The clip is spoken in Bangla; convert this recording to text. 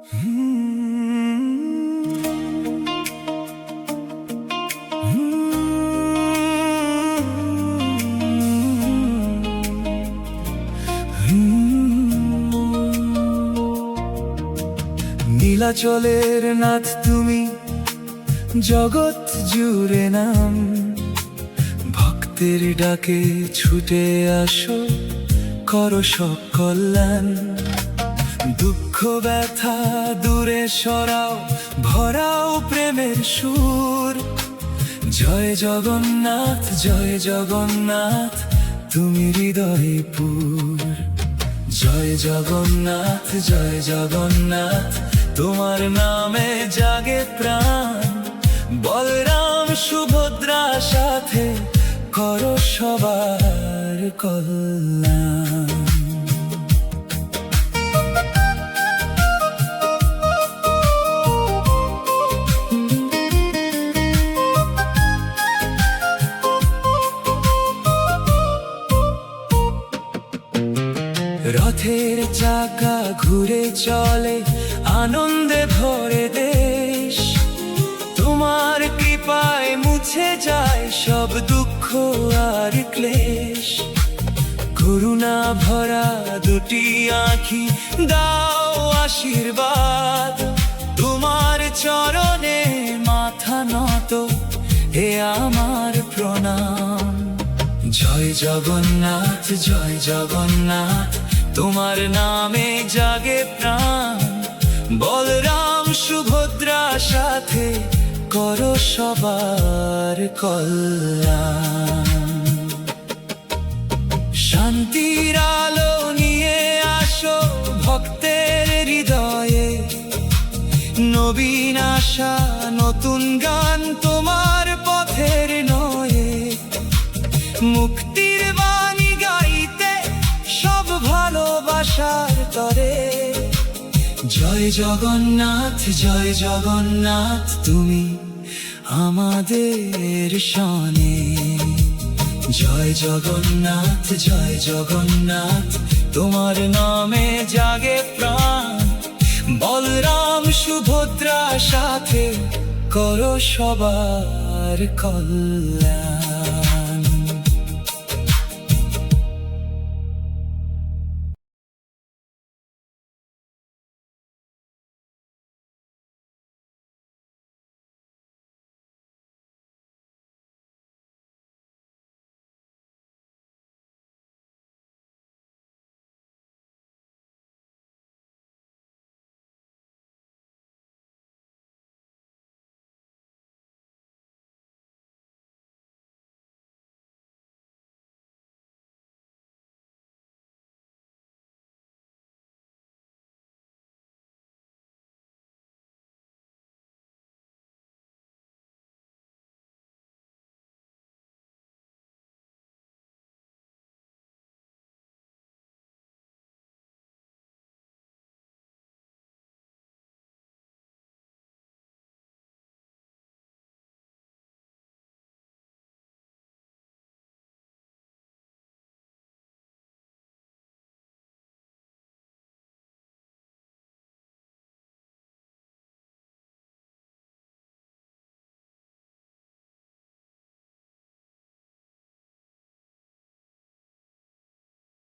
নীলাচলের নাথ তুমি, জগৎ জুড়ে নাম। ভক্তের ডাকে ছুটে আসো, করো সব কল্যাণ। দুঃখ ব্যথা দূরে সরাও, ভরাও প্রেমের সুর। জয় জগন্নাথ, জয় জগন্নাথ, তুমি হৃদয়পুর। জয় জগন্নাথ, জয় জগন্নাথ, তোমার নামে জাগে প্রাণ। বলরাম সুভদ্রা সাথে করো সবার কল্যাণ। রথের চাকা ঘুরে চলে, আনন্দে ভরে দেশ। তোমার কৃপায় মুছে যায় সব দুঃখ আর ক্লেশ। করুণা ভরা দুটি আঁখি, দাও আশীর্বাদ। তোমার চরণে মাথা নত, হে আমার প্রণাম। জয় জগন্নাথ, জয় জগন্নাথ, তোমার নামে জাগে প্রাণ। বলরাম সুভদ্রা সাথে করো সবার কল্যাণ। শান্তির আলো নিয়ে আসো ভক্তের হৃদয়ে। নবীন আশা নতুন গান তোমার পথের নয়ে। মুক্তির বাণী গাইতে সব ভালোবাসার তরে। জয় জগন্নাথ, জয় জগন্নাথ, তুমি আমাদের শানে। জয় জগন্নাথ, জয় জগন্নাথ, তোমার নামে জাগে প্রাণ। বলরাম সুভদ্রা সাথে করো সবার কল্যাণ।